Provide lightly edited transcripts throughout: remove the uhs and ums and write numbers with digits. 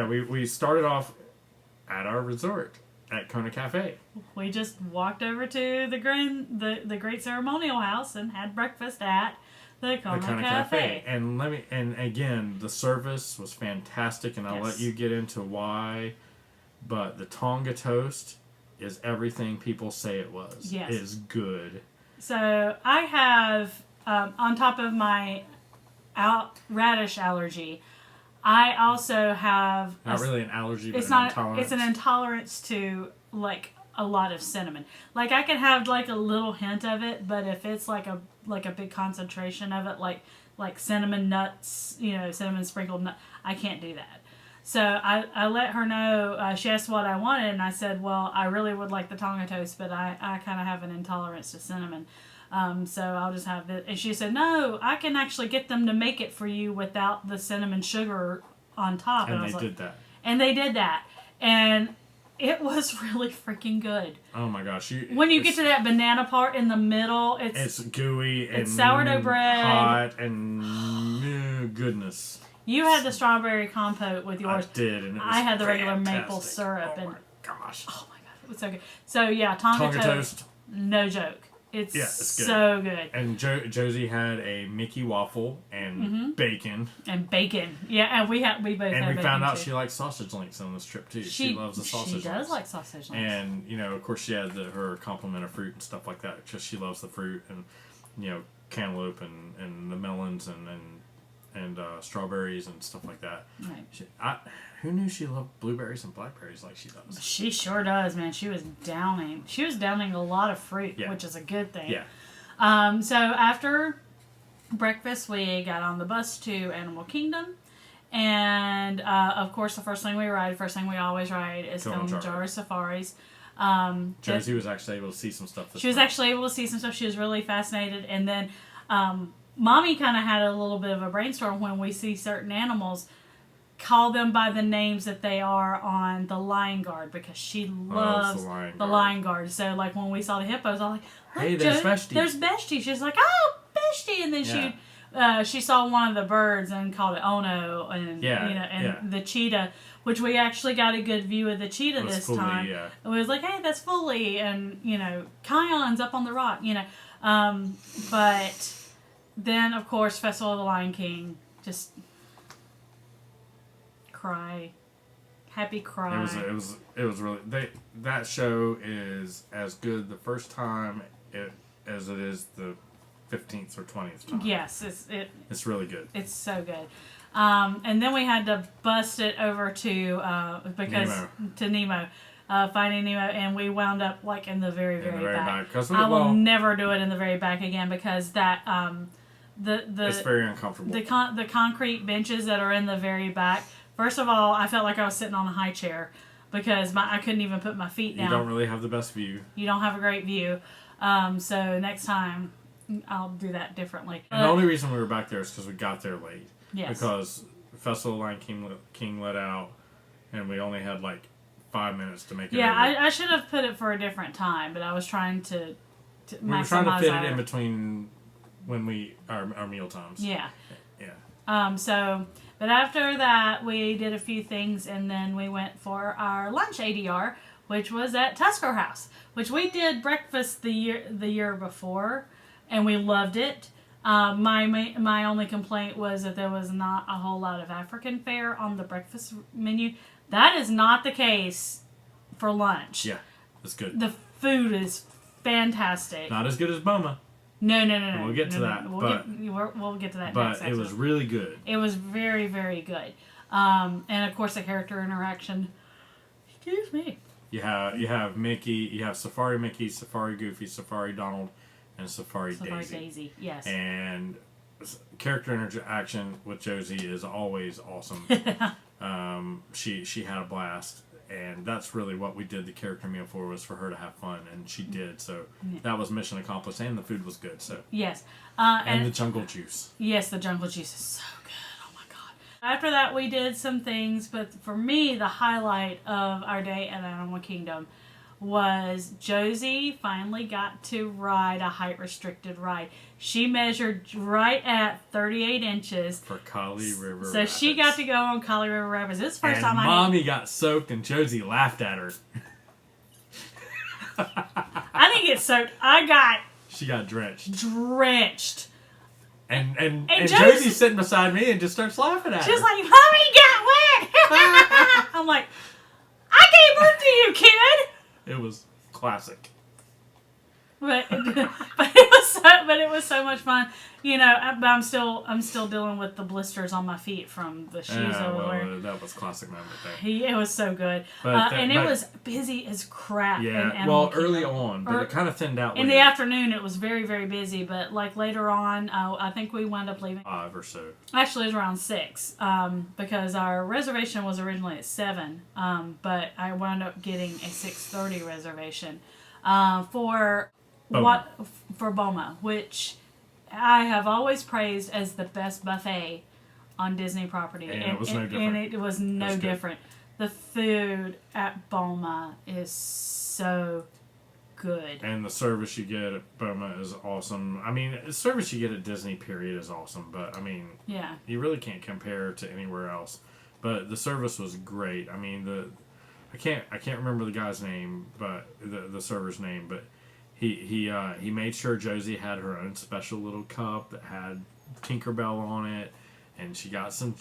yeah, we started off at our resort at Kona Cafe. We just walked over to the Great Ceremonial House and had breakfast at the Kona Cafe. And again, the service was fantastic, and I'll let you get into why. But the Tonga toast is everything people say it was. Yes. It is good. So I have, on top of my radish allergy, I also have... Not really an allergy, but it's an intolerance. It's an intolerance to, like, a lot of cinnamon. Like, I can have, like, a little hint of it, but if it's, like a big concentration of it, like cinnamon nuts, cinnamon sprinkled nut, I can't do that. So I let her know, she asked what I wanted, and I said, well, I really would like the Tonga toast, but I kind of have an intolerance to cinnamon. So I'll just have it. And she said, no, I can actually get them to make it for you without the cinnamon sugar on top. And I was they did that. And they did that. And it was really freaking good. Oh my gosh. When you get to that banana part in the middle, it's gooey and sourdough bread. Hot and goodness. You had the strawberry compote with yours. I did, and it was I had the regular fantastic. maple syrup. Oh and my gosh. Oh my god, it was so good. So yeah, Tonga toast. No joke. It's good. So good. And Josie had a Mickey waffle and bacon. And bacon. Yeah, and we both had bacon. And we found out too. she likes sausage links on this trip too. She loves the sausage links. She does like sausage links. And, of course she had her complement of fruit and stuff like that because she loves the fruit and, cantaloupe and the melons and strawberries and stuff like that. Right. Who knew she loved blueberries and blackberries like she does? She sure does, man. She was downing a lot of fruit, which is a good thing. Yeah. So after breakfast, we got on the bus to Animal Kingdom. And, of course, the first thing we always ride is Kilimanjaro Safaris. Josie was actually able to see some stuff. She was actually able to see some stuff. She was really fascinated. And then Mommy kind of had a little bit of a brainstorm when we see certain animals. Call them by the names that they are on the Lion Guard because she loves the Lion Guard. So, like, when we saw the hippos, I was like, hey, there's Beshti. There's Beshti. She's like, oh, Beshti. And then she saw one of the birds and called it Ono. And, the cheetah, which we actually got a good view of the cheetah this time. Yeah. And we was like, hey, that's Fully. And, Kion's up on the rock, But then, of course, Festival of the Lion King, just... cry, happy cry. It was really that show is as good the first time as it is the 15th or 20th time. Yes, it's really good. It's so good. And then we had to bust it over to Nemo, Finding Nemo, and we wound up like in the very back. I will never do it in the very back again because that it's very uncomfortable. The concrete benches that are in the very back. First of all, I felt like I was sitting on a high chair because I couldn't even put my feet down. You don't really have the best view. You don't have a great view. So next time, I'll do that differently. And the only reason we were back there is because we got there late. Yes. Because Festival of Lion King let out, and we only had like 5 minutes to make it. Yeah, I should have put it for a different time, but I was trying to maximize. We were trying to fit it in between when our meal times. Yeah. Yeah. But after that, we did a few things, and then we went for our lunch ADR, which was at Tusker House, which we did breakfast the year before, and we loved it. My only complaint was that there was not a whole lot of African fare on the breakfast menu. That is not the case for lunch. Yeah, it's good. The food is fantastic. Not as good as Boma. No. We'll get to that. We'll get to that but next it was really good. It was very, very good. And, of course, the character interaction. Excuse me. You have Mickey, you have Safari Mickey, Safari Goofy, Safari Donald, and Safari Daisy. Yes. And character interaction with Josie is always awesome. She had a blast. And that's really what we did the character meal for, was for her to have fun, and she did. So that was mission accomplished, and the food was good. So yes, and the jungle juice. Yes, the jungle juice is so good. Oh my god! After that, we did some things, but for me, the highlight of our day at Animal Kingdom was Josie finally got to ride a height-restricted ride. She measured right at 38 inches. For Kali River So Rapids. she got to go on Kali River Rapids. This is the first and time Mommy got soaked and Josie laughed at her. I didn't get soaked. I got She got drenched. drenched. And Josie's Josie's sitting beside me and just starts laughing at her. She's like, Mommy got wet. I'm like, I gave birth to you, kid. It was classic. But it was so much fun, you know. But I'm still dealing with the blisters on my feet from the shoes I was wearing. That was classic moment there. It was so good, But and it was busy as crap. Yeah, in well, Animal early Kingdom. on, but it kind of thinned out. In the afternoon, it was very, very busy. But like later on, I think we wound up leaving. 5 or so. Actually, it was around 6, because our reservation was originally at 7, but I wound up getting a 6:30 reservation for Boma. for Boma, which I have always praised as the best buffet on Disney property, And it was no different. And it was no That's good. different. The food at Boma is so good. And the service you get at Boma is awesome. I mean, the service you get at Disney, period, is awesome. But, I mean, Yeah. you really can't compare to anywhere else. But the service was great. I mean, I can't remember the guy's name, but the server's name, but he made sure Josie had her own special little cup that had Tinkerbell on it, and she got some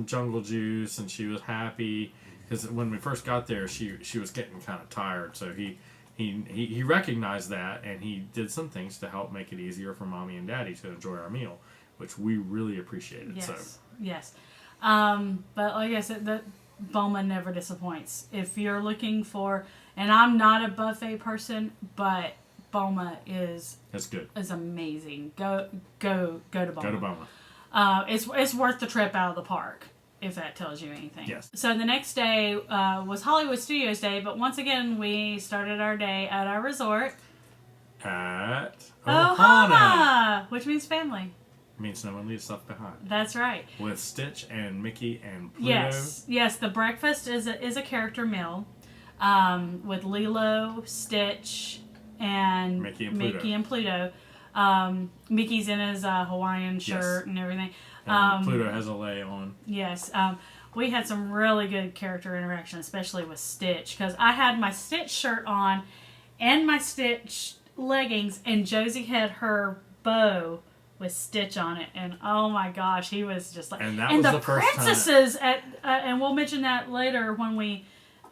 jungle juice, and she was happy because when we first got there, she was getting kind of tired. So he recognized that, and he did some things to help make it easier for Mommy and Daddy to enjoy our meal, which we really appreciated. Yes. So. Yes. But like I said, the Boma never disappoints. If you're looking for, and I'm not a buffet person, but Boma is Good. is amazing. Go to Boma. Go to Boma. It's worth the trip out of the park, if that tells you anything. Yes. So the next day was Hollywood Studios Day, but once again we started our day at our resort At Ohana, which means family. Means no one leaves stuff behind. That's right. With Stitch and Mickey and Pluto. Yes. The breakfast is a character meal, with Lilo, Stitch, and Mickey and Pluto. Mickey's in his Hawaiian shirt and everything. And Pluto has a lei on. Yes. We had some really good character interaction, especially with Stitch, because I had my Stitch shirt on and my Stitch leggings, and Josie had her bow with Stitch on it, and oh my gosh, he was just like, and that was the first princesses time. And we'll mention that later when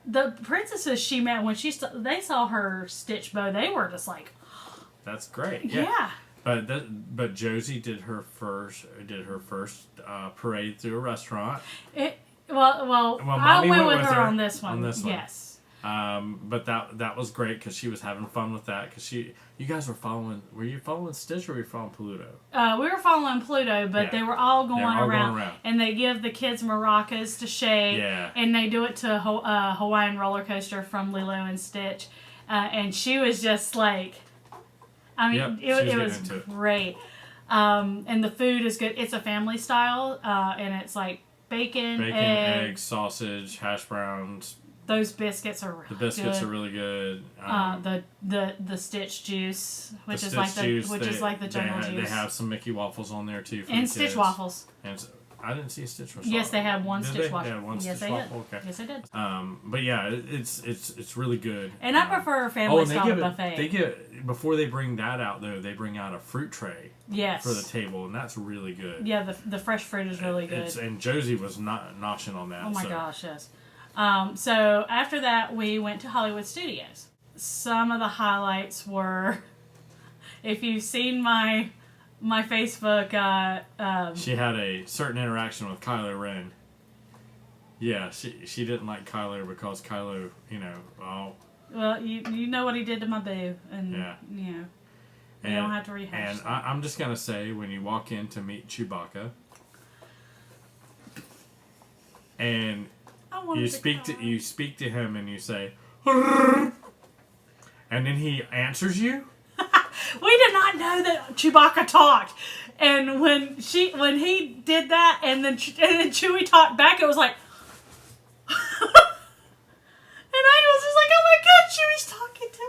the princesses she met when they saw her Stitch bow, they were just like, that's great. Yeah. But Josie did her first parade through a restaurant. Well, I Mommy went with her on this one. Yes. But that was great because she was having fun with that because you guys were you following Stitch or were you following Pluto? We were following Pluto, but they were all going around, around. And they give the kids maracas to shake, and they do it to Hawaiian roller coaster from Lilo and Stitch, and she was just like, I mean, it was great, and the food is good. It's a family style, and it's like bacon, eggs, sausage, hash browns. Those biscuits are really good. The biscuits are really good. The Stitch juice, which is like the jungle juice. They have some Mickey waffles on there too. And Stitch waffles. And I didn't see a Stitch waffle. Yes, they had one Stitch waffle. They had one Stitch waffle. Okay. Yes, they did. But yeah, it's really good. And I prefer a family style buffet. They get before they bring that out though. They bring out a fruit tray. Yes. For the table, and that's really good. Yeah, the fresh fruit is really good. And Josie was not noshing on that. Oh my gosh, yes. So after that, we went to Hollywood Studios. Some of the highlights were, if you've seen my Facebook, she had a certain interaction with Kylo Ren. Yeah, she didn't like Kylo because Kylo, well, you know what he did to my boo, and you don't have to rehash. And I'm just gonna say, when you walk in to meet Chewbacca, and you speak to him and you say, and then he answers you. We did not know that Chewbacca talked, and when he did that, and then Chewie talked back, it was like, and I was just like, oh my god, Chewie's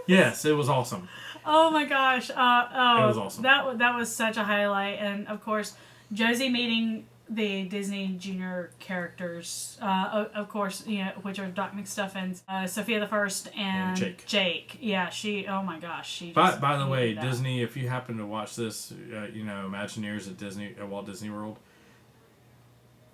Yes, it was awesome. Oh my gosh! It was awesome. That was such a highlight, and of course, Josie meeting the Disney Junior characters, of course, which are Doc McStuffins, Sophia the First, and Jake. Yeah, she. Oh my gosh, she. By the way, Disney, if you happen to watch this, Imagineers at Walt Disney World,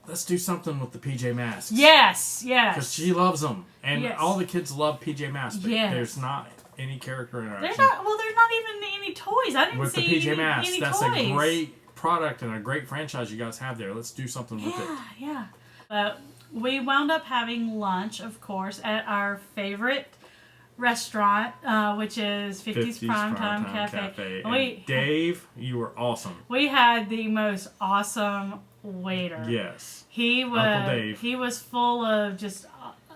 let's do something with the PJ Masks. Yes. Because she loves them, and yes. all the kids love PJ Masks, but yes. there's not any character interaction. There's not even any toys. I didn't with see the PJ Masks. any That's toys. a great product and a great franchise you guys have there. Let's do something with it. Yeah. We wound up having lunch, of course, at our favorite restaurant, which is 50's Primetime Cafe. And Dave, you were awesome. We had the most awesome waiter. Yes. Uncle Dave. He was full of just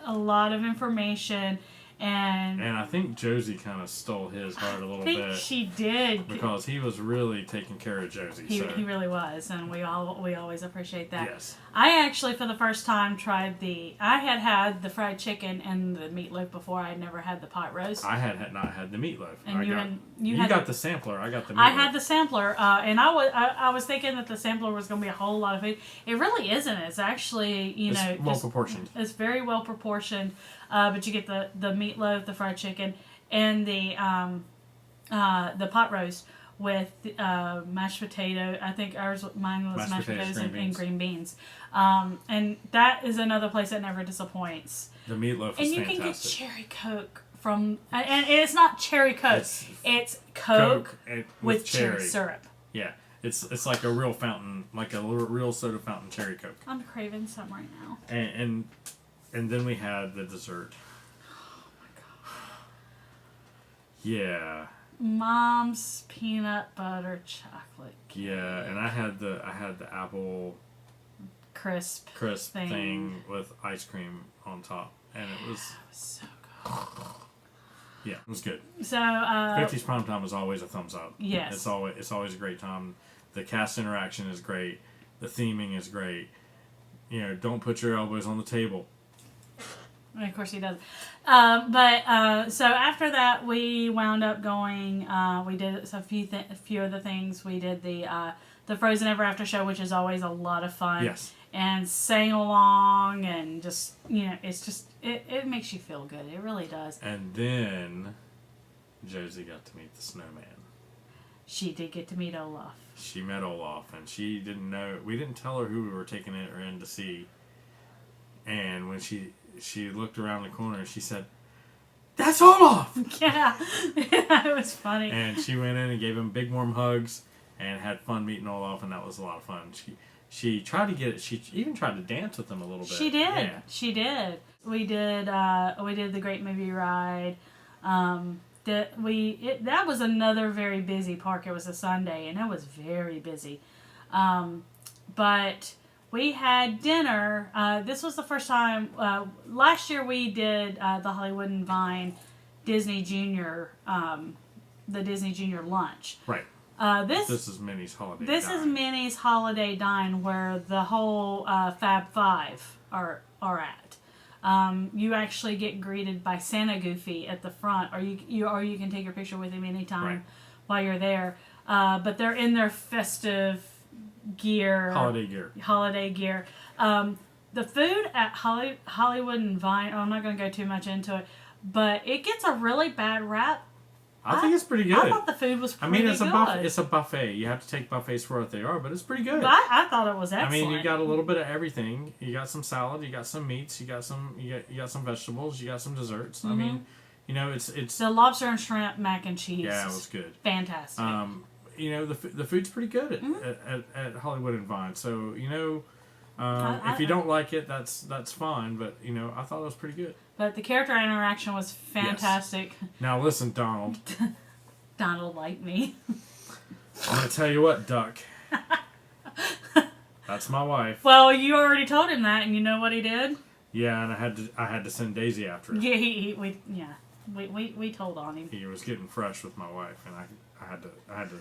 a lot of information. And I think Josie kind of stole his heart a little bit. I think she did. Because he was really taking care of Josie. He really was, and we always appreciate that. Yes. I actually, for the first time, tried I had the fried chicken and the meatloaf before. I'd never had the pot roast. I had not had the meatloaf. And you got the sampler. I got the meatloaf. I had the sampler, and I was thinking that the sampler was going to be a whole lot of food. It really isn't. It's actually, it's well proportioned. It's very well proportioned. But you get the meatloaf, the fried chicken, and the pot roast with mashed potato. I think mine was mashed potatoes and green beans. And that is another place that never disappoints. The meatloaf is fantastic. And you can get cherry Coke from, and it's not cherry Coke. It's Coke with cherry syrup. Yeah. It's like a real fountain, like a real soda fountain cherry Coke. I'm craving some right now. And then we had the dessert. Oh my god. Yeah. Mom's peanut butter chocolate cake. Yeah, and I had the apple crisp thing with ice cream on top, and it was so good. Yeah, it was good. So 50's Primetime was always a thumbs up. Yes. It's always a great time. The cast interaction is great. The theming is great. Don't put your elbows on the table. Of course he does. So after that, we wound up going. We did a few of the things. We did the Frozen Ever After show, which is always a lot of fun. Yes. And sang along, and just it makes you feel good. It really does. And then Josie got to meet the snowman. She did get to meet Olaf. She met Olaf, and she didn't know. We didn't tell her who we were taking her in to see. And when she looked around the corner, she said, "That's Olaf!" Yeah, it was funny. And she went in and gave him big warm hugs and had fun meeting Olaf, and that was a lot of fun. She tried to get it. She even tried to dance with him a little bit. She did. Yeah. She did. We did the Great Movie Ride. That was another very busy park. It was a Sunday, and it was very busy. But we had dinner. This was the first time. Last year we did the Hollywood and Vine Disney Junior, the Disney Junior lunch. Right. This is Minnie's holiday. This dine. is Minnie's holiday dine, where the whole Fab Five are at. You actually get greeted by Santa Goofy at the front, or you can take your picture with him anytime while you're there. But they're in their festive gear, holiday gear. The food at Hollywood and Vine. I'm not going to go too much into it, but it gets a really bad rap. I think it's pretty good. I thought the food was pretty good. It's a buffet. You have to take buffets for what they are, but it's pretty good. But I thought it was excellent. You got a little bit of everything. You got some salad. You got some meats. You got some vegetables. You got some desserts. Mm-hmm. It's the lobster and shrimp mac and cheese. Yeah, it was good. Fantastic. The food's pretty good at Hollywood and Vine. So if you don't like it, that's fine. But I thought it was pretty good. But the character interaction was fantastic. Yes. Now listen, Donald. Donald liked me. I'm gonna tell you what, Duck. That's my wife. Well, you already told him that, and you know what he did? Yeah, and I had to send Daisy after him. Yeah, we told on him. He was getting fresh with my wife, and I had to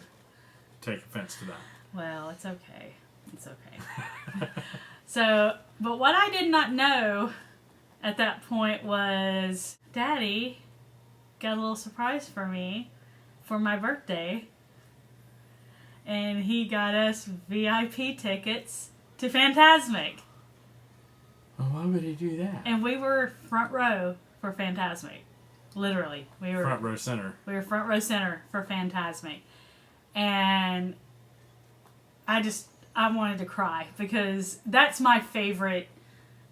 take offense to that. Well, it's okay. It's okay. But what I did not know at that point was Daddy got a little surprise for me for my birthday. And he got us VIP tickets to Fantasmic. Well, why would he do that? And we were front row for Fantasmic. Literally. We were front row center. We were front row center for Fantasmic. And I wanted to cry because that's my favorite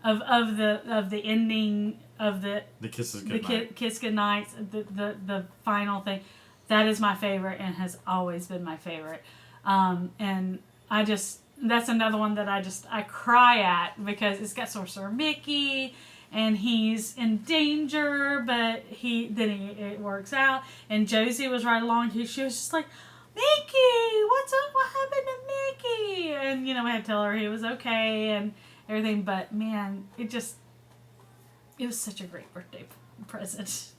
of the ending of the Kisses Goodnight. Kiss Goodnights, the final thing. That is my favorite and has always been my favorite. And that's another one that I cry at because it's got Sorcerer Mickey and he's in danger, but it works out. And Josie was right along. She was just like, Mickey, what's up? What happened to Mickey? And we had to tell her he was okay and everything. But man, it was such a great birthday present.